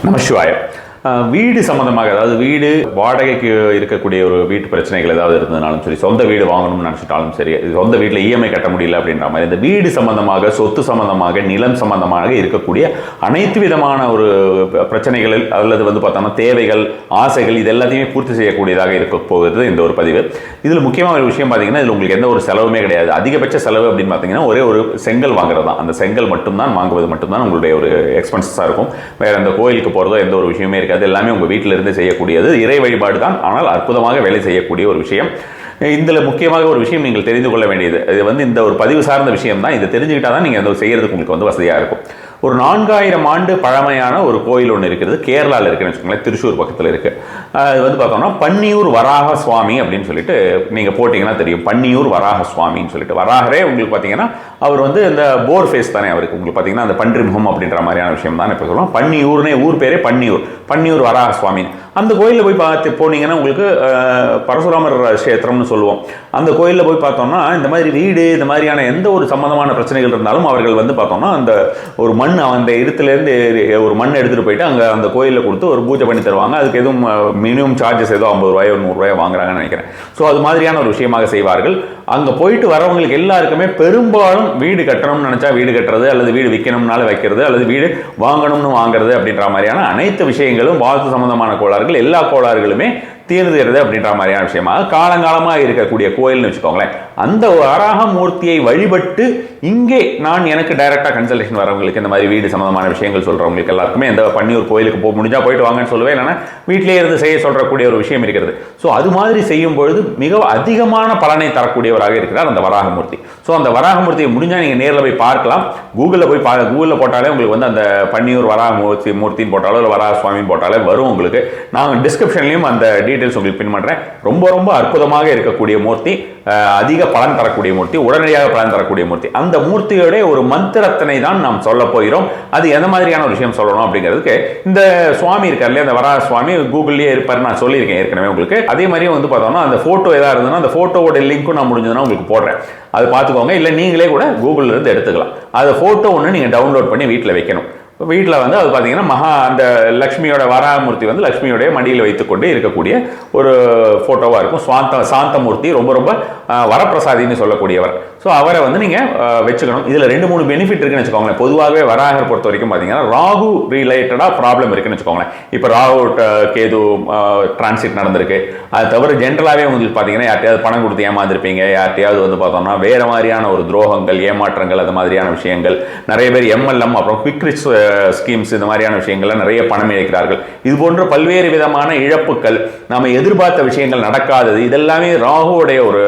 நமசிவாய. வீடு சம்மந்தமாக, அதாவது வீடு வாடகைக்கு இருக்கக்கூடிய ஒரு வீட்டு பிரச்சனைகள் ஏதாவது இருந்ததுனாலும் சரி, சொந்த வீடு வாங்கணும்னு நினச்சிட்டாலும் சரி, சொந்த வீட்டில் இஎம்ஐ கட்ட முடியல அப்படின்ற மாதிரி இந்த வீடு சம்பந்தமாக, சொத்து சம்பந்தமாக, நிலம் சம்பந்தமாக இருக்கக்கூடிய அனைத்து விதமான ஒரு பிரச்சனைகள் அல்லது பார்த்தோம்னா தேவைகள், ஆசைகள், இது எல்லாத்தையுமே பூர்த்தி செய்யக்கூடியதாக இருக்க போகிறது இந்த ஒரு பதிவு. இதில் முக்கியமான ஒரு விஷயம் பார்த்தீங்கன்னா, இதில் உங்களுக்கு எந்த ஒரு செலவுமே கிடையாது. அதிகபட்ச செலவு அப்படின்னு பார்த்தீங்கன்னா ஒரே ஒரு செங்கல் வாங்குறது தான். அந்த செங்கல் மட்டும்தான் வாங்குவது மட்டும்தான் உங்களுடைய ஒரு எக்ஸ்பென்சஸாக இருக்கும். வேறு அந்த கோயிலுக்கு போகிறதோ எந்த ஒரு விஷயமே இருக்காது. அது எல்லாமே உங்கள் வீட்டில் இருந்து செய்யக்கூடியது. இறை வழிபாடு தான், ஆனால் அற்புதமாக வேலை செய்யக்கூடிய ஒரு விஷயம். இதில் முக்கியமாக ஒரு விஷயம் நீங்கள் தெரிந்து கொள்ள வேண்டியது, இது இந்த ஒரு பதிவு சார்ந்த விஷயம் தான். இதை தெரிஞ்சுக்கிட்டால் தான் நீங்கள் செய்யறதுக்கு உங்களுக்கு வசதியாக இருக்கும். ஒரு 4000 ஆண்டு பழமையான ஒரு கோயில் ஒன்று இருக்கிறது, கேரளாவில் இருக்குன்னு வச்சுக்கோங்களேன், திருச்சூர் பக்கத்தில் இருக்குது. அது பார்த்தோம்னா பன்னியூர் வராக சுவாமி அப்படின்னு சொல்லிட்டு நீங்கள் போட்டிங்கன்னா தெரியும். பன்னியூர் வராக சுவாமின்னு சொல்லிட்டு, வராகரே உங்களுக்கு பார்த்தீங்கன்னா அவர் இந்த போர் ஃபேஸ் தானே அவருக்கு, உங்களுக்கு பார்த்தீங்கன்னா அந்த பன்றிமுகம் அப்படின்ற மாதிரியான விஷயம் தான் இப்போ சொல்லுவோம். பன்னியூர்னே ஊர் பேரே பன்னியூர், பன்னியூர் வராக சுவாமி. அந்த கோயிலில் போய் போனீங்கன்னா உங்களுக்கு பரசுராமர் கஷேத்திரம்னு சொல்லுவோம். அந்த கோயிலில் போய் பார்த்தோம்னா இந்த மாதிரி வீடு, இந்த மாதிரியான எந்த ஒரு சம்பந்தமான பிரச்சனைகள் இருந்தாலும் அவர்கள் பார்த்தோம்னா அந்த ஒரு மண், அந்த இடத்துலேருந்து ஒரு மண் எடுத்துகிட்டு போயிட்டு அங்கே அந்த கோயிலில் கொடுத்து ஒரு பூஜை பண்ணி தருவாங்க. அதுக்கு எதுவும் மினிமம் சார்ஜஸ் ஏதோ 50 ரூபாயோ 100 ரூபாயோ வாங்குறாங்கன்னு நினைக்கிறேன். ஸோ அது மாதிரியான ஒரு விஷயமாக செய்வார்கள். அங்கே போயிட்டு வரவங்களுக்கு எல்லாருக்குமே பெரும்பாலும் வீடு கட்டணும்னு நினச்சா வீடு கட்டுறது, அல்லது வீடு விற்கணும்னால வைக்கிறது, அல்லது வீடு வாங்கணும்னு வாங்குறது அப்படின்ற மாதிரியான அனைத்து விஷயங்களும், வாஸ்து சம்பந்தமான கோளாறுகள், எல்லா கோளாறுகளுமே தீர்ந்துகிறது அப்படின்ற மாதிரியான விஷயமாக காலங்காலமாக இருக்கக்கூடிய கோயில்னு வச்சுக்கோங்களேன். அந்த வராகமூர்த்தியை வழிபட்டு இங்கே நான் எனக்கு டைரெக்டாக கன்சல்டேஷன் வரவங்களுக்கு, இந்த மாதிரி வீடு சம்பந்தமான விஷயங்கள் சொல்கிறவங்களுக்கு எல்லாருக்குமே இந்த பன்னியூர் கோயிலுக்கு முடிஞ்சால் போயிட்டு வாங்கன்னு சொல்லுவேன். இல்லைன்னா வீட்டிலே இருந்து செய்ய சொல்கிறக்கூடிய ஒரு விஷயம் இருக்கிறது. ஸோ அது மாதிரி செய்யும் பொழுது மிக அதிகமான பலனை தரக்கூடியவராக இருக்கிறார் அந்த வராகமூர்த்தி. ஸோ அந்த வராகமூர்த்தியை முடிஞ்சால் நீங்கள் நேரில் போய் பார்க்கலாம். கூகுளில் போட்டாலே உங்களுக்கு அந்த பன்னியூர் வராகமூர்த்தின்னு போட்டாலோ இல்லை வராக சுவாமின்னு போட்டாலே வரும் உங்களுக்கு. நான் டிஸ்கிரிப்ஷன்லையும் அந்த டீட்டெயில்ஸ் உங்களுக்கு பின் பண்ணுறேன். ரொம்ப ரொம்ப அற்புதமாக இருக்கக்கூடிய மூர்த்தி, அதிக பலன் தரக்கூடிய மூர்த்தி, உடனடியாக பலன் தரக்கூடிய மூர்த்தி. அந்த மூர்த்தியோட ஒரு மந்திரத்தினை தான் நாம் சொல்ல போகிறோம். அது எந்த மாதிரியான ஒரு விஷயம் சொல்லணும் அப்படிங்கிறதுக்கு இந்த சுவாமி இருக்கார் இல்லையா, அந்த வராக சுவாமி கூகுள்லேயே இருப்பார், நான் சொல்லியிருக்கேன் ஏற்கனவே உங்களுக்கு. அதே மாதிரியும் பார்த்தோம்னா அந்த ஃபோட்டோ எதாவது இருந்ததுன்னா அந்த ஃபோட்டோவோட லிங்க்கும் நான் முடிஞ்சதுன்னா உங்களுக்கு போடுறேன், அது பார்த்துக்கோங்க. இல்லை நீங்களே கூட கூகுளில் இருந்து எடுத்துக்கலாம். அந்த ஃபோட்டோ ஒன்று நீங்கள் டவுன்லோட் பண்ணி வீட்டில் வைக்கணும். வீட்டில் அது பார்த்தீங்கன்னா அந்த லக்ஷ்மியோட வராகமூர்த்தி லக்ஷ்மியோடைய மடியில் வைத்துக்கொண்டு இருக்கக்கூடிய ஒரு ஃபோட்டோவாக இருக்கும். சாந்தமூர்த்தி, ரொம்ப ரொம்ப வரப்பிரசாதின்னு சொல்லக்கூடியவர். ஸோ அவரை நீங்கள் வச்சுக்கணும். இதில் 2-3 பெனிஃபிட் இருக்குன்னு வச்சுக்கோங்களேன். பொதுவாகவே வராகர் பொறுத்த வரைக்கும் பார்த்தீங்கன்னா ராகு ரிலேட்டடாக ப்ராப்ளம் இருக்குன்னு வச்சுக்கோங்களேன். இப்போ ராகு கேது டிரான்சிட் நடந்திருக்கு. அது தவிர ஜென்ரலாகவே உங்களுக்கு பார்த்தீங்கன்னா யார்ட்டையாவது பணம் கொடுத்து ஏமாந்துருப்பீங்க, யார்ட்டையாவது பார்த்தோம்னா வேறு மாதிரியான ஒரு துரோகங்கள், ஏமாற்றங்கள், அது மாதிரியான விஷயங்கள். நிறைய பேர் MLM அப்புறம் குவிக் ரிச் ஸ்கீம்ஸ், இந்த மாதிரியான விஷயங்கள்ல நிறைய பணம் இழக்கிறார்கள். இது போன்ற பல்வேறு விதமான இழப்புகள், நாம எதிர்பார்த்த விஷயங்கள் நடக்காதது, இதெல்லாமே ராகுவுடைய ஒரு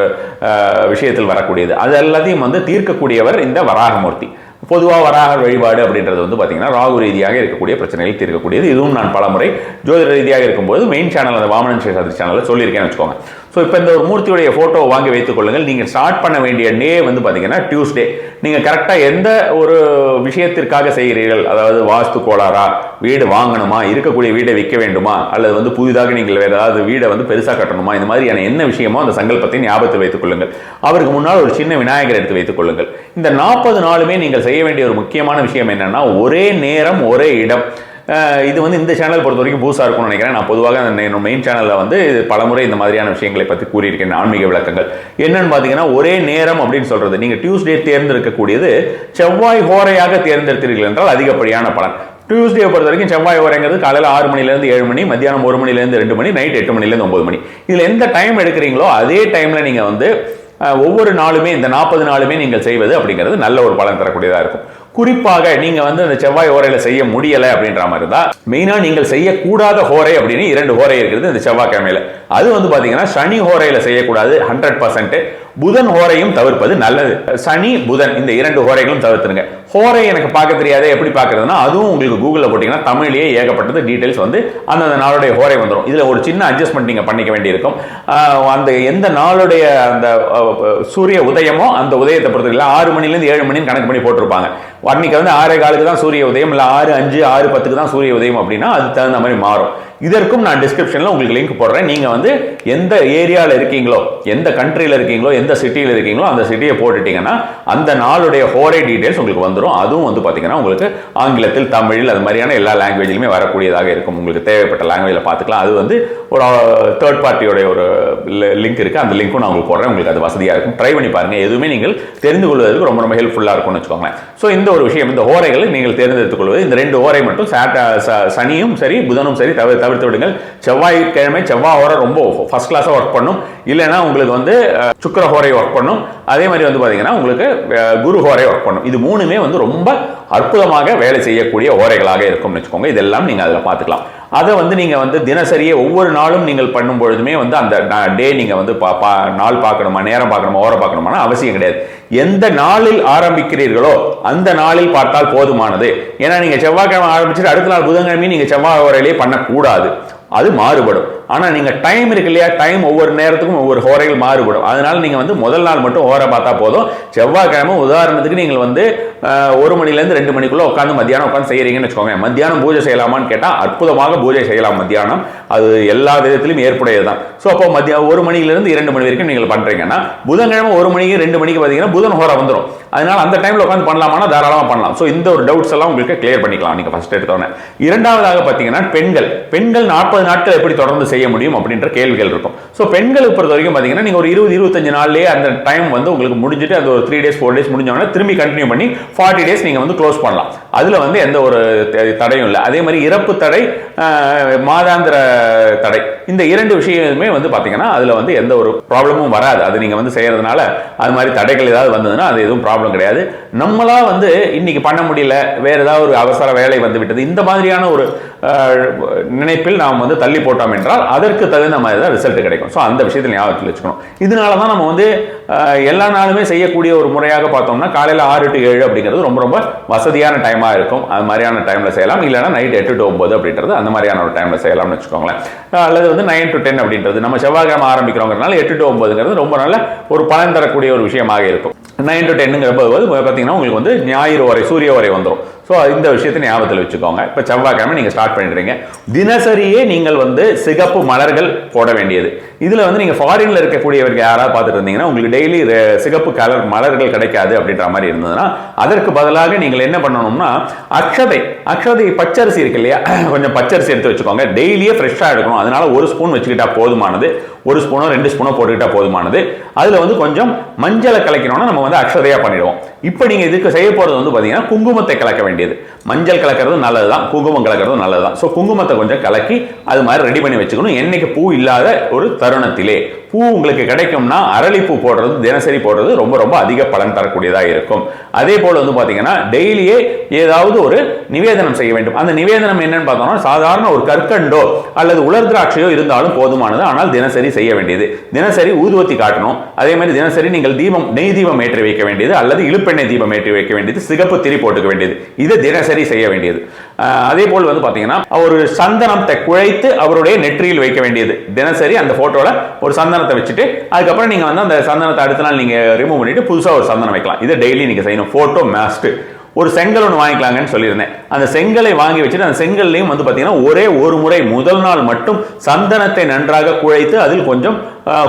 விஷயத்தில் வரக்கூடியது. அது எல்லாத்தையும் தீர்க்கக்கூடியவர் இந்த வராகமூர்த்தி. பொதுவாக வராக வழிபாடு அப்படின்றது பார்த்தீங்கன்னா ராகு ரீதியாக இருக்கக்கூடிய பிரச்சனைகள் தீர்க்கக்கூடியது. இதுவும் நான் பலமுறை ஜோதிட ரீதியாக இருக்கும்போது மெயின் சேனல், அந்த வாமனன் சேஷாத்ரி சேனலில் சொல்லியிருக்கேன்னு வச்சுக்கோங்க. ஸோ இப்போ இந்த ஒரு மூர்த்தியுடைய ஃபோட்டோவை வாங்கி வைத்துக் கொள்ளுங்கள். நீங்கள் ஸ்டார்ட் பண்ண வேண்டிய டே பார்த்தீங்கன்னா டியூஸ்டே. நீங்கள் கரெக்டாக எந்த ஒரு விஷயத்திற்காக செய்கிறீர்கள், அதாவது வாஸ்து கோளாறா, வீடு வாங்கணுமா, இருக்கக்கூடிய வீடை விற்க வேண்டுமா, அல்லது புதிதாக நீங்கள் வேறு ஏதாவது வீடை பெருசாக கட்டணுமா, இந்த மாதிரியான என்ன விஷயமோ அந்த சங்கல்பத்தை ஞாபகத்தில் வைத்துக் கொள்ளுங்கள். அவருக்கு முன்னால் ஒரு சின்ன விநாயகர் எடுத்து வைத்துக் கொள்ளுங்கள். இந்த 40 நாளுமே நீங்கள் செய்ய வேண்டிய ஒரு முக்கியமான விஷயம் என்னன்னா, ஒரே நேரம் ஒரே இடம். இது இந்த சேனல் பொறுத்த வரைக்கும் புதுசாக இருக்கும்னு நினைக்கிறேன். நான் பொதுவாக என்னோட மெயின் சேனலில் பலமுறை இந்த மாதிரியான விஷயங்களை பற்றி கூறியிருக்கேன், ஆன்மீக விளக்கங்கள். என்னன்னு பார்த்தீங்கன்னா, ஒரே நேரம் அப்படின்னு சொல்றது, நீங்கள் டியூஸ்டே தேர்ந்தெடுக்கக்கூடியது செவ்வாய் ஹோரையாக தேர்ந்தெடுத்தீர்கள் என்றால் அதிகப்படியான பலன். டியூஸ்டே பொறுத்த வரைக்கும் செவ்வாய் ஹோரைங்கிறது காலையில் 6 மணிலேருந்து 7 மணி, மத்தியானம் 1 மணிலேருந்து 2 மணி, நைட் 8 மணிலேருந்து 9 மணி. இதில் எந்த டைம் எடுக்கிறீங்களோ அதே டைமில் நீங்கள் ஒவ்வொரு நாளுமே, இந்த 40 நாளுமே நீங்கள் செய்வது அப்படிங்கிறது நல்ல ஒரு பலன் தரக்கூடியதாக இருக்கும். குறிப்பாக நீங்க அந்த செவ்வாய் ஹோரையில செய்ய முடியலை அப்படின்ற மாதிரி தான் மெயினா நீங்கள் செய்யக்கூடாத ஹோரை அப்படின்னு 2 ஹோரை இருக்கிறது இந்த செவ்வாய்க்கிழமையில. அது பாத்தீங்கன்னா சனி ஹோரையில செய்யக்கூடாது 100%. புதன் ஹோரையும் தவிர்ப்பது நல்லது. சனி புதன் இந்த 2 ஹோரைகளும் தவிர்த்துருங்க. ஹோரை எனக்கு பார்க்க தெரியாத, எப்படி பார்க்கறதுன்னா அதுவும் உங்களுக்கு கூகுளில் போட்டிங்கன்னா தமிழ்லேயே ஏகப்பட்டது டீட்டெயில்ஸ் அந்தந்த நாளுடைய ஹோரை வந்துடும். இதில் ஒரு சின்ன அட்ஜஸ்ட்மெண்ட் நீங்கள் பண்ணிக்க வேண்டியிருக்கும். அந்த எந்த நாளுடைய அந்த சூரிய உதயமோ அந்த உதயத்தை பொறுத்தவரை 6 மணிலேருந்து 7 மணின்னு கணக்கு பண்ணி போட்டிருப்பாங்க. அன்னைக்கு 6:15 தான் சூரிய உதயம், இல்லை 6:05, 6:10 தான் சூரிய உதயம் அப்படின்னா அது தகுந்த மாதிரி மாறும். இதற்கும் நான் டிஸ்கிரிப்ஷனில் உங்களுக்கு லிங்க் போடுறேன். நீங்கள் எந்த ஏரியாவில் இருக்கீங்களோ, எந்த கண்ட்ரியில் இருக்கீங்களோ, எந்த சிட்டியில் இருக்கீங்களோ அந்த சிட்டியை போட்டுட்டீங்கன்னா அந்த நாளுடைய ஹோரை டீடைல்ஸ் உங்களுக்கு வந்துடும். அதுவும் வந்து பார்த்தீங்கன்னா உங்களுக்கு ஆங்கிலத்தில், தமிழில், அது மாதிரியான எல்லா லாங்குவேஜ்லையுமே வரக்கூடியதாக இருக்கும். உங்களுக்கு தேவைப்பட்ட லாங்குவேஜில் பார்த்துக்கலாம். அது வந்து ஒரு தேர்ட் பார்ட்டியோடைய ஒரு லிங்க் இருக்குது. அந்த லிங்க்கும் நான் உங்களுக்கு போடுறேன். உங்களுக்கு அது வசதியாக இருக்கும். ட்ரை பண்ணி பாருங்கள். எதுவுமே நீங்கள் தெரிந்து கொள்வதற்கு ரொம்ப ரொம்ப ஹெல்ப்ஃபுல்லாக இருக்கும்னு வச்சுக்கோங்களேன். ஸோ இந்த ஒரு விஷயம், இந்த ஹோரைகளை நீங்கள் தேர்ந்தெடுத்துக் கொள்வது, இந்த 2 ஹோரை மட்டும் சனியும் சரி புதனும் சரி தவிர்த்து விடுங்கள். செவ்வாய்க்கிழமை செவ்வாய் ஹோரை ரொம்ப ஃபர்ஸ்ட் கிளாஸாக ஒர்க் பண்ணும். இல்லைன்னா உங்களுக்கு வந்து சுக்கிர ஹோரை ஒர்க் பண்ணும். அதே மாதிரி வந்து பார்த்தீங்கன்னா உங்களுக்கு குரு ஹோரை ஒர்க் பண்ணும். இது 3மே வந்து ரொம்ப அற்புதமாக வேலை செய்யக்கூடிய ஹோரைகளாக இருக்கும்னு வச்சுக்கோங்க. இதெல்லாம் நீங்கள் அதில் பார்த்துக்கலாம். அதை வந்து நீங்கள் வந்து தினசரியே ஒவ்வொரு நாளும் நீங்கள் பண்ணும் பொழுதுமே வந்து அந்த டே நீங்கள் வந்து நாள் பார்க்கணுமா, நேரம் பார்க்கணுமா, ஹோரை பார்க்கணுமான அவசியம் கிடையாது. எந்த நாளில் ஆரம்பிக்கிறீர்களோ அந்த நாளில் பார்த்தால் போதுமானது. ஏன்னா நீங்கள் செவ்வாய்க்கிழமை ஆரம்பிச்சுட்டு அடுத்த நாள் புதன்கிழமை நீங்கள் செவ்வாய் ஹோரையிலேயே பண்ணக்கூடாது. அது மாறுபடும். ஆனால் நீங்கள் டைம் இருக்கு இல்லையா, டைம் ஒவ்வொரு நேரத்துக்கும் ஒவ்வொரு ஹோரைகள் மாறுபடும். அதனால நீங்கள் வந்து முதல் நாள் மட்டும் ஹோரை பார்த்தா போதும். செவ்வாய்க்கிழமை உதாரணத்துக்கு நீங்கள் வந்து 1 மணிலேருந்து 2 மணிக்குள்ளே உட்காந்து மத்தியானம் உட்காந்து செய்கிறீங்கன்னு வச்சுக்கோங்க. மத்தியானம் பூஜை செய்யலாமான்னு கேட்டால் அற்புதமாக பூஜை செய்யலாம். மத்தியானம் அது எல்லா விதத்திலும் ஏற்புடையது தான். ஸோ அப்போ மதியம் 1 மணிலேருந்து 2 மணி வரைக்கும் நீங்கள் பண்ணுறீங்கன்னா புதன்கிழமை 1 மணிக்கு 2 மணிக்கு பார்த்தீங்கன்னா புதன் ஹோரை வந்துடும். அதனால அந்த டைமில் உட்காந்து பண்ணலாமானா தாராளமாக பண்ணலாம். ஸோ இந்த ஒரு டவுட்ஸ் எல்லாம் உங்களுக்கு கிளியர் பண்ணிக்கலாம் நீங்கள் ஃபர்ஸ்ட் எடுத்தோன்னே. இரண்டாவதாக பார்த்தீங்கன்னா பெண்கள் 40 நாட்கள் எப்படி தொடர்ந்து செய்ய முடியும் அப்படின்ற கேள்விகள் இருக்கும். ஸோ பெண்களுக்கு பொறுத்த வரைக்கும் பார்த்தீங்கன்னா நீங்கள் ஒரு 20-25 நாள்லேயே அந்த டைம் வந்து உங்களுக்கு முடிஞ்சுட்டு அந்த ஒரு 3 days 4 days முடிஞ்சோன்னா திரும்பி கண்டினியூ பண்ணி 40 days நீங்கள் வந்து க்ளோஸ் பண்ணலாம். அதில் வந்து எந்த ஒரு தடையும் இல்லை. அதே மாதிரி இறப்பு தடை, மாதாந்திர தடை, இந்த 2 விஷயமே வந்து பார்த்தீங்கன்னா அதில் வந்து எந்த ஒரு ப்ராப்ளமும் வராது. அது நீங்கள் வந்து செய்யறதுனால அது மாதிரி தடைகள் ஏதாவது வந்ததுன்னா அது எதுவும் ப்ராப்ளம் கிடையாது. நம்மளா வந்து இன்னைக்கு பண்ண முடியல, வேற ஏதாவது ஒரு அவசர வேலை வந்து விட்டது, இந்த மாதிரியான ஒரு நினைப்பில் நாம் வந்து தள்ளி போட்டோம் என்றால் அதற்கு தகுந்த மாதிரி தான் ரிசல்ட் கிடைக்கும். ஸோ அந்த விஷயத்தில் ஞாபகத்தில் வச்சுக்கணும். இதனால தான் நம்ம வந்து எல்லா நாளுமே செய்யக்கூடிய ஒரு முறையாக பார்த்தோம்னா காலையில் 6 to 7 அப்படிங்கிறது ரொம்ப ரொம்ப வசதியான டைமாக இருக்கும். அது மாதிரியான டைமில் செய்யலாம். இல்லைனா நைட் 8 to 9 அப்படின்றது அந்த மாதிரியான ஒரு டைமில் செய்யலாம்னு வச்சுக்கோங்களேன். அல்லது வந்து 9 to 10 அப்படின்றது நம்ம செவ்வாய்க்கிழமை ஆரம்பிக்கிறோங்கிறதுனால 8 to 9ங்கிறது ரொம்ப நல்ல ஒரு பலன் தரக்கூடிய ஒரு விஷயமாக இருக்கும். 9 to 10ங்கிற போது பார்த்தீங்கன்னா உங்களுக்கு வந்து ஞாயிறு வரை சூரிய வரை வந்துடும். ஸோ இந்த விஷயத்தை ஞாபகத்தில் வச்சுக்கோங்க. இப்போ செவ்வாய்க்கிழமை நீங்கள் ஸ்டார்ட் பண்ணிடுறீங்க. தினசரியே நீங்கள் வந்து சிகப்பு மலர்கள் போட வேண்டியது. இதில் வந்து நீங்கள் ஃபாரின்ல இருக்கக்கூடியவர்கள் யாராவது பார்த்துட்டு இருந்தீங்கன்னா உங்களுக்கு டெய்லி சிகப்பு கலர் மலர்கள் கிடைக்காது அப்படின்ற மாதிரி இருந்ததுன்னா அதற்கு பதிலாக நீங்கள் என்ன பண்ணணும்னா அக்ஷதை பச்சரிசி இருக்கு இல்லையா, கொஞ்சம் பச்சரிசி எடுத்து வச்சுக்கோங்க. டெய்லியே ஃப்ரெஷ்ஷாக எடுக்கணும். அதனால 1 ஸ்பூன் வச்சுக்கிட்டா போதுமானது. 1 ஸ்பூனோ 2 ஸ்பூனோ போட்டுக்கிட்டா போதுமானது. அதில் வந்து கொஞ்சம் மஞ்சளை கலக்கணும்னா நம்ம வந்து அக்ஷதையாக பண்ணிடுவோம். இப்போ நீங்கள் இதுக்கு செய்ய போகிறது வந்து பார்த்தீங்கன்னா குங்குமத்தை கலக்க வேண்டியது. மஞ்சள் கலக்கிறது நல்லது தான், குங்குமம் கலக்கிறது நல்லது தான். ஸோ குங்குமத்தை கொஞ்சம் கலக்கி அது மாதிரி ரெடி பண்ணி வச்சுக்கணும். என்னைக்கு பூ இல்லாத ஒரு தருணத்திலே. பூ உங்களுக்கு கிடைக்கும்னா அரளிப்பூ போடுறது, தினசரி போடுறது ரொம்ப ரொம்ப அதிக பலன் தரக்கூடியதாக இருக்கும். அதே போல் வந்து பார்த்தீங்கன்னா டெய்லியே ஏதாவது ஒரு நிவேதனம் செய்ய வேண்டும். அந்த நிவேதனம் என்னன்னு பார்த்தோம்னா சாதாரண ஒரு கற்கண்டோ அல்லது உலர் திராட்சையோ இருந்தாலும் போதுமானது. ஆனால் தினசரி செய்ய வேண்டியது. தினசரி ஊதுவத்தி காட்டணும். அதே மாதிரி தினசரி நீங்கள் நெய் தீபம் ஏற்றி வைக்க வேண்டியது அல்லது இழுப்பெண்ணெய் தீபம் ஏற்றி வைக்க வேண்டியது, சிகப்பு திரி போட்டுக்க வேண்டியது. இது தினசரி செய்ய வேண்டியது. அதே போல் வந்து பார்த்தீங்கன்னா ஒரு சந்தனத்தை குழைத்து அவருடைய நெற்றியில் வைக்க வேண்டியது. தினசரி அந்த போட்டோல ஒரு சந்தனத்தை வச்சுட்டு அதுக்கப்புறம் நீங்க வந்து அந்த சந்தனத்தை அடுத்த நாள் நீங்க ரிமூவ் பண்ணிட்டு புதுசாக ஒரு சந்தனம் வைக்கலாம். இதை டெய்லி நீங்க செய்யணும். போட்டோ மாஸ்ட். ஒரு செங்கல் ஒன்று வாங்கிக்கலாங்கன்னு சொல்லியிருந்தேன். அந்த செங்கலை வாங்கி வச்சுட்டு அந்த செங்கல்லையும் வந்து பார்த்தீங்கன்னா ஒரே ஒரு முறை முதல் நாள் மட்டும் சந்தனத்தை நன்றாக குழைத்து அதில் கொஞ்சம்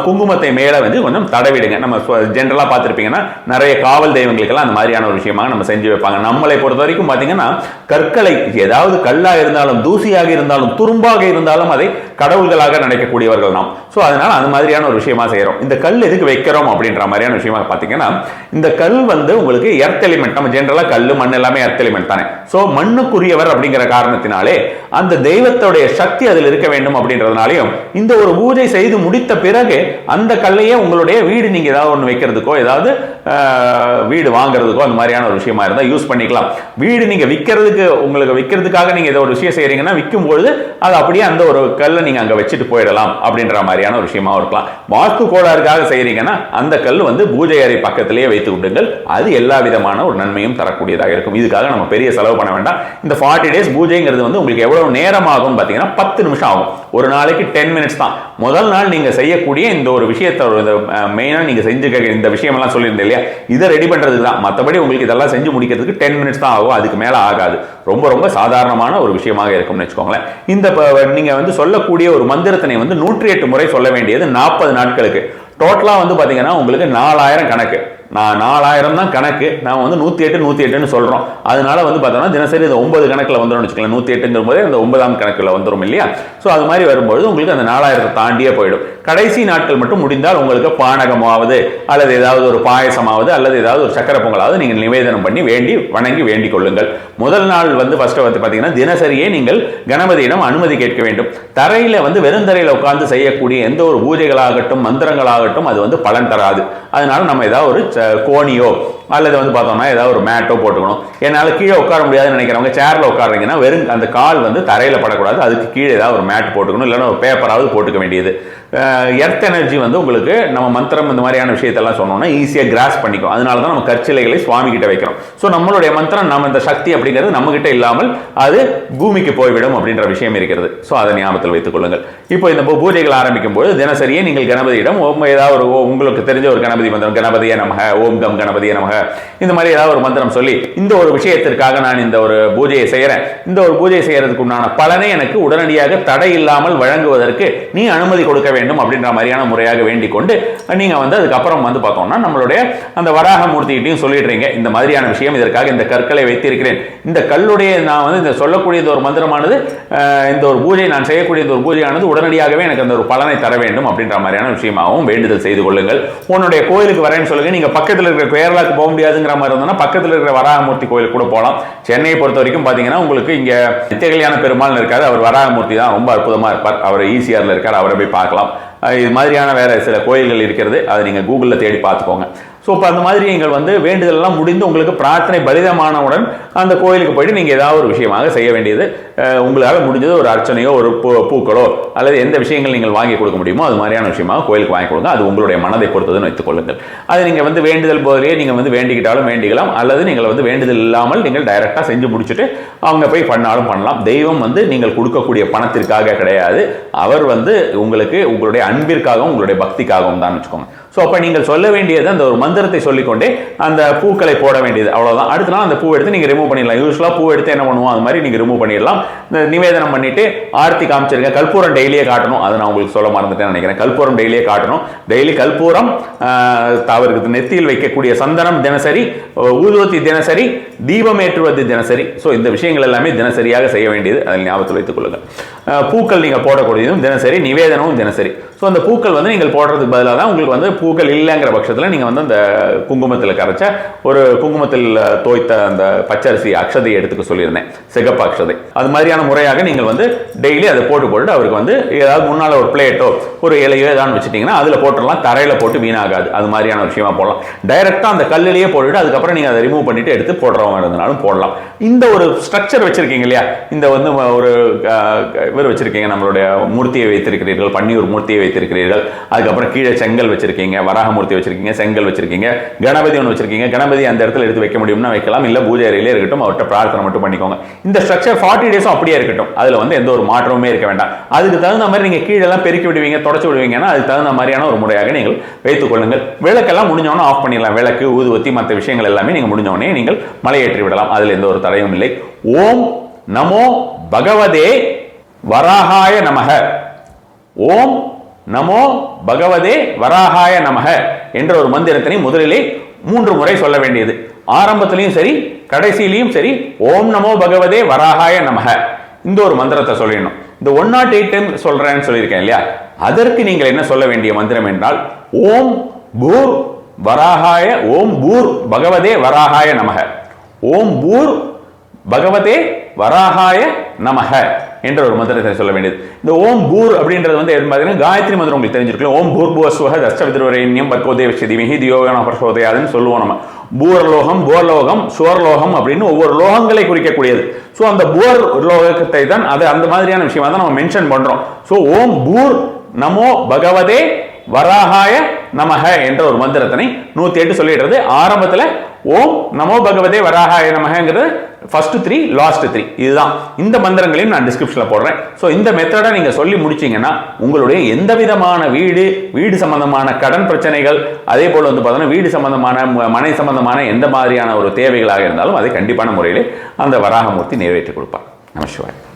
குங்குமத்தை மேலே வந்து கொஞ்சம் தடவிடுங்க. நம்ம ஜென்ரலாக பார்த்துருப்பீங்கன்னா நிறைய காவல் தெய்வங்களுக்கெல்லாம் அந்த மாதிரியான ஒரு விஷயமாக நம்ம செஞ்சு வைப்பாங்க. நம்மளை பொறுத்த வரைக்கும் பார்த்தீங்கன்னா கற்களை ஏதாவது கல்லாக இருந்தாலும் தூசியாக இருந்தாலும் துரும்பாக இருந்தாலும் அதை கடவுள்களாக நினைக்கக்கூடியவர்கள் நாம். ஸோ அதனால அந்த மாதிரியான ஒரு விஷயமா செய்கிறோம். இந்த கல் எதுக்கு வைக்கிறோம் அப்படின்ற மாதிரியான விஷயமா பார்த்தீங்கன்னா இந்த கல் வந்து உங்களுக்கு எர்த் எலிமெண்ட். நம்ம ஜென்ரலாக கல் மண் எல்லாமே எர்த் எலிமெண்ட் தானே. ஸோ மண்ணுக்குரியவர் அப்படிங்கிற காரணத்தினாலே அந்த தெய்வத்தோடைய சக்தி அதில் இருக்க வேண்டும் அப்படின்றதுனாலையும் இந்த ஒரு பூஜை செய்து முடித்த பிறகு அந்த கல்லையே உங்களுடைய வீடு நீங்க ஏதாவது ஒன்று வைக்கிறதுக்கோ ஏதாவது வீடு வாங்குறதுக்கோ அந்த மாதிரியான ஒரு விஷயமா இருந்தால் யூஸ் பண்ணிக்கலாம். வீடு நீங்க உங்களுக்கு விற்கிறதுக்காக நீங்க ஏதோ ஒரு விஷயம் செய்யறீங்கன்னா விற்கும் பொழுது அது அப்படியே அந்த ஒரு கல்லை நீங்க அங்க வச்சுட்டு போயிடலாம் அப்படின்ற மாதிரியான ஒரு விஷயமா இருக்கலாம். வாஸ்து கோளாறுக்காக செய்யறீங்கன்னா அந்த கல் வந்து பூஜை அறை பக்கத்திலேயே வைத்து விடுங்கள். அது எல்லா விதமான ஒரு நன்மையும் தரக்கூடியதாக இருக்கும். இதுக்காக நம்ம பெரிய செலவு பண்ண வேண்டாம். இந்த 40 days பூஜைங்கிறது வந்து உங்களுக்கு எவ்வளவு நேரம் ஆகும் பார்த்தீங்கன்னா 10 நிமிஷம் ஆகும். ஒரு நாளைக்கு 10 minutes தான். முதல் நாள் நீங்க செய்யக்கூடிய இந்த ஒரு விஷயத்தை மெயினா நீங்க செஞ்சுக்க இந்த விஷயம் எல்லாம் சொல்லியிருந்தேன் இல்லையா, இதை ரெடி பண்றதுக்கு தான். மற்றபடி உங்களுக்கு இதெல்லாம் செஞ்சு முடிக்கிறதுக்கு 10 minutes தான் ஆகும். அதுக்கு மேல ஆகாது. ரொம்ப ரொம்ப சாதாரணமான ஒரு விஷயமாக இருக்கும்னு வச்சுக்கோங்களேன். இந்த நீங்க வந்து சொல்லக்கூடிய ஒரு மந்திரத்தினை வந்து 108 முறை சொல்ல வேண்டியது 40 நாட்களுக்கு. டோட்டலாக வந்து பார்த்தீங்கன்னா உங்களுக்கு 4000 கணக்கு. நான் 4000 தான் கணக்கு, நான் வந்து 108 108ன்னு சொல்கிறோம். அதனால வந்து பார்த்தோம்னா தினசரி இந்த 9 கணக்கில் வந்துடும் வச்சுக்கலாம். 108ங்கிற போதே அந்த 9ஆம் கணக்கில் வந்துடும் இல்லையா? ஸோ அது மாதிரி வரும்பொழுது உங்களுக்கு அந்த 4000 தாண்டியே போயிடும். கடைசி நாட்கள் மட்டும் முடிந்தால் உங்களுக்கு பானகமாவது அல்லது ஏதாவது ஒரு பாயசமாவது அல்லது ஏதாவது ஒரு சக்கரை பொங்கலாவது நீங்கள் நிவேதனம் பண்ணி வணங்கி வேண்டிக் கொள்ளுங்கள். முதல் நாள் வந்து ஃபர்ஸ்ட் வந்து பார்த்தீங்கன்னா தினசரியே நீங்கள் கணபதியிடம் அனுமதி கேட்க வேண்டும். தரையில் வந்து வெறுந்தரையில் உட்கார்ந்து செய்யக்கூடிய எந்த ஒரு பூஜைகளாகட்டும் மந்திரங்களாகட்டும் அது வந்து பலன் தராது. அதனால நம்ம ஏதாவது ஒரு கோணியோ அல்லது வந்து பார்த்தோம்னா ஏதாவது ஒரு மேட்டோ போட்டுக்கணும். என்னால் கீழே உட்கார முடியாதுன்னு நினைக்கிறவங்க சேர்ல உட்காருங்கன்னா வெறும் அந்த கால் வந்து தரையில் படக்கூடாது, அதுக்கு கீழே ஏதாவது ஒரு மேட் போட்டுக்கணும், இல்லைன்னா ஒரு பேப்பராவது போட்டுக்க வேண்டியது. எர்த் எனர்ஜி வந்து உங்களுக்கு நம்ம மந்திரம் இந்த மாதிரியான விஷயத்தெல்லாம் சொன்னோம்னா ஈஸியாக கிராஸ் பண்ணிக்கும். அதனால தான் நம்ம கற்சிலைகளை சுவாமி கிட்ட வைக்கிறோம். ஸோ நம்மளுடைய மந்திரம் நம்ம இந்த சக்தி அப்படிங்கிறது நம்ம கிட்ட இல்லாமல் அது பூமிக்கு போய்விடும் அப்படின்ற விஷயம் இருக்கிறது. ஸோ அதை ஞாபகத்தில் வைத்துக் கொள்ளுங்கள். இப்போ இந்த பூஜைகள் ஆரம்பிக்கும் போது தினசரியே நீங்கள் கணபதியிடம் ஏதாவது ஒரு உங்களுக்கு தெரிஞ்ச ஒரு கணபதி மந்திரம், கணபதியே நமக, ஓம் கம் கணபதியே நமக, இந்த மாதிரி ஏதாவது ஒரு மந்திரம் சொல்லி இந்த ஒரு விஷயத்திற்காக நான் இந்த ஒரு பூஜையை செய்யறேன், இந்த ஒரு பூஜை செய்யறதுக்கு உண்டான பலனை எனக்கு உடனடியாக தடை இல்லாமல் வழங்குவதற்கு நீ அனுமதி கொடுக்க வேண்டும் அப்படின்ற மாதிரியான முறையாக வேண்டிக் கொண்டு நீங்க வந்து அதுக்கப்புறம் வந்து பார்த்தோம்னா நம்மளுடைய அந்த வராக மூர்த்திகிட்டையும் சொல்லிடுறீங்க, இந்த மாதிரியான விஷயம், இதற்காக இந்த கற்களை வைத்திருக்கிறேன், இந்த கல்லுடைய நான் வந்து இந்த சொல்லக்கூடிய ஒரு மந்திரமானது இந்த ஒரு பூஜை நான் செய்யக்கூடிய ஒரு பூஜையானது உடனடியாகவே எனக்கு அந்த ஒரு பலனை தர வேண்டும் அப்படின்ற மாதிரியான விஷயமாகவும் வேண்டுதல் செய்து கொள்ளுங்கள். உன்னுடைய கோயிலுக்கு வரேன்னு சொல்லுங்க. நீங்க பக்கத்தில் இருக்கிற கேரளாக்கு போக முடியாதுங்கிற மாதிரி இருந்தோம்னா பக்கத்தில் இருக்கிற வராகமூர்த்தி கோயில் கூட போகலாம். சென்னையை பொறுத்த வரைக்கும் பார்த்தீங்கன்னா உங்களுக்கு இங்க நித்திய கல்யாண பெருமாள் இருக்காரு, அவர் வராகமூர்த்தி தான் ரொம்ப அற்புதமா இருப்பார், அவர் ஈசிஆர்ல இருக்கார், அவரை போய் பார்க்கலாம். இது மாதிரியான வேற சில கோயில்கள் இருக்கிறது, அதை நீங்க கூகுளில் தேடி பார்த்துக்கோங்க. ஸோ இப்போ அந்த மாதிரி நீங்கள் வந்து வேண்டுதலெல்லாம் முடிந்து உங்களுக்கு பிரார்த்தனை பலிதமானவுடன் அந்த கோயிலுக்கு போயிட்டு நீங்கள் ஏதாவது ஒரு விஷயமாக செய்ய வேண்டியது, உங்களால் முடிஞ்சது ஒரு அர்ச்சனையோ ஒரு பூக்களோ அல்லது எந்த விஷயங்கள் நீங்கள் வாங்கி கொடுக்க முடியுமோ அது மாதிரியான விஷயமாக கோயிலுக்கு வாங்கி கொடுங்க. அது உங்களுடைய மனதை பொறுத்ததுன்னு வைத்துக் கொள்ளுங்கள். அது நீங்கள் வந்து வேண்டுதல் போதிலேயே நீங்கள் வந்து வேண்டிக்கிட்டாலும் வேண்டிக்கலாம், அல்லது நீங்கள் வந்து வேண்டுதல் இல்லாமல் நீங்கள் டைரெக்டாக செஞ்சு முடிச்சுட்டு அவங்க போய் பண்ணாலும் பண்ணலாம். தெய்வம் வந்து நீங்கள் கொடுக்கக்கூடிய பணத்திற்காக கிடையாது, அவர் வந்து உங்களுக்கு உங்களுடைய அன்பிற்காகவும் உங்களுடைய பக்திக்காகவும் தான் வச்சுக்கோங்க. ஸோ அப்போ நீங்கள் சொல்ல வேண்டியது அந்த ஒரு மந்திரத்தை சொல்லிக்கொண்டே அந்த பூக்களை போட வேண்டியது, அவ்வளோதான். அடுத்த நாள் அந்த பூ எடுத்து நீங்கள் ரிமூவ் பண்ணிடலாம். யூஸ்வலாக பூ எடுத்து என்ன பண்ணுவோம், அது மாதிரி நீங்கள் ரிமூவ் பண்ணிடலாம். இந்த நிவேதனம் பண்ணிட்டு ஆர்த்தி காமிச்சிருங்க. கற்பூரம் டெய்லியே காட்டணும், அது நான் உங்களுக்கு சொல்ல மறந்துட்டேன்னு நினைக்கிறேன். கற்பூரம் டெய்லியே காட்டணும். டெய்லி கற்பூரம், அவருக்கு நெத்தியில் வைக்கக்கூடிய சந்தனம் தினசரி, ஊதுவத்தி தினசரி, தீபம் ஏற்றுவது தினசரி. ஸோ இந்த விஷயங்கள் எல்லாமே தினசரியாக செய்ய வேண்டியது, அதில் ஞாபகத்தில் வைத்துக் கொள்ளுங்கள். பூக்கள் நீங்கள் போடக்கூடியதும் தினசரி, நிவேதனமும் தினசரி. ஸோ அந்த பூக்கள் வந்து நீங்கள் போடுறதுக்கு பதிலாக தான் உங்களுக்கு வந்து பூக்கள் இல்லைங்கிற பட்சத்தில் நீங்கள் வந்து அந்த குங்குமத்தில் கரைச்ச ஒரு குங்குமத்தில் தோய்த்த அந்த பச்சரிசி அக்ஷதையை எடுத்துக்க சொல்லியிருந்தேன், சிகப்பு அக்ஷதை. அது மாதிரியான முறையாக நீங்கள் வந்து டெய்லி அதை போட்டு அவருக்கு வந்து ஏதாவது முன்னால் ஒரு பிளேட்டோ ஒரு இலையோ ஏதாவது வச்சுட்டிங்கன்னா அதில் போட்டுடலாம். தரையில் போட்டு வீணாகாது, அது மாதிரியான விஷயமா போடலாம். டைரெக்டாக அந்த கல்லிலேயே போட்டுட்டு அதுக்கப்புறம் நீங்கள் அதை ரிமூவ் பண்ணிட்டு எடுத்து போடுறவங்க இருந்தாலும் போடலாம். இந்த ஒரு ஸ்ட்ரக்சர் வச்சிருக்கீங்க இல்லையா, இந்த வந்து ஒரு இவர் வச்சிருக்கீங்க, நம்மளுடைய மூர்த்தியை வைத்திருக்கிறீர்கள், பன்னியூர் மூர்த்தியை வைத்திருக்கிறீர்கள், அதுக்கப்புறம் கீழே செங்கல் வச்சிருக்கீங்க, வராகமூர்த்தி வச்சிருக்கீங்க, செங்கல் வச்சிருக்கீங்க, கணபதி ஒன்று வச்சிருக்கீங்க. கணபதி அந்த இடத்துல எடுத்து வைக்க முடியும்னா வைக்கலாம், இல்லை பூஜை அறையிலே இருக்கட்டும், அவர்கிட்ட பிரார்த்தனை மட்டும் பண்ணிக்கோங்க. இந்த ஸ்ட்ரக்சர் 40 டேஸும் அப்படியே இருக்கட்டும், அதில் வந்து எந்த ஒரு மாற்றமுமே இருக்க வேண்டாம். அதுக்கு தகுந்த மாதிரி நீங்கள் கீழெல்லாம் பெருக்கி விடுவீங்க, தொடச்சி விடுவீங்கன்னா அதுக்கு தகுந்த மாதிரியான ஒரு முறையாக நீங்கள் வைத்துக் கொள்ளுங்கள். விளக்கெல்லாம் முடிஞ்சவொன்னே ஆஃப் பண்ணிடலாம். விளக்கு, ஊதுவத்தி, மற்ற விஷயங்கள் எல்லாமே நீங்கள் முடிஞ்சவொடனே நீங்கள் மலையேற்றி விடலாம், அதில் எந்த ஒரு தடையும் இல்லை. ஓம் நமோ பகவதே வராகாய நமக, ஓம் நமோ பகவதே வராகாய நமக என்ற ஒரு மந்திரத்தினை முதலிலே 3 முறை சொல்ல வேண்டியது. ஆரம்பத்திலையும் சரி கடைசியிலையும் சரி ஓம் நமோ பகவதே வராகாய நமக இந்த ஒரு மந்திரத்தை சொல்லிடணும். இந்த 108 டைம் சொல்றேன்னு சொல்லியிருக்கேன் இல்லையா, அதற்கு நீங்கள் என்ன சொல்ல வேண்டிய மந்திரம் என்றால் ஓம் பூர் வராகாய, ஓம் பூர் பகவதே வராகாய நமக, ஓம் பூர் பகவதே வராகாய நமக என்ற ஒரு மந்திரத்தை சொல்ல வேண்டியது. இந்த ஓம் பூர் அப்படின்றது வந்து பார்த்தீங்கன்னா காயத்ரி மந்திரம் உங்களுக்கு தெரிஞ்சிருக்கலாம். ஓம் பூர் புவஸ்வஹ தஸ்சவித்ரவரேண்யம் பர்கோ தேவஸ்ய தீமஹி தியோ யோ ந பிரசோதயாத்னு சொல்லுவோம் நம்ம. பூர்லோகம், போர்லோகம், சுவர்லோகம் அப்படின்னு ஒவ்வொரு லோகங்களை குறிக்கக்கூடியது. ஸோ அந்த போர் லோகத்தை தான் அது அந்த மாதிரியான விஷயமா தான் நம்ம மென்ஷன் பண்றோம். ஸோ ஓம் பூர் நமோ பகவதே வராகாய நமக என்ற ஒரு மந்திரத்தினை 108 சொல்லிடுறது. ஆரம்பத்தில் ஓம் நமோ பகவதே வராகாய நமகங்கிறது ஃபர்ஸ்ட் 3, லாஸ்ட் 3, இதுதான். இந்த மந்திரங்களையும் நான் டிஸ்கிரிப்ஷனில் போடுறேன். ஸோ இந்த மெத்தடை நீங்க சொல்லி முடிச்சீங்கன்னா உங்களுடைய எந்த விதமான வீடு சம்பந்தமான கடன் பிரச்சனைகள், அதே போல வந்து பார்த்தோன்னா வீடு சம்பந்தமான மனை சம்பந்தமான எந்த மாதிரியான ஒரு தேவைகளாக இருந்தாலும் அதை கண்டிப்பான முறையில் அந்த வராகமூர்த்தி நிறைவேற்றி கொடுப்பார். நமசிவாய்.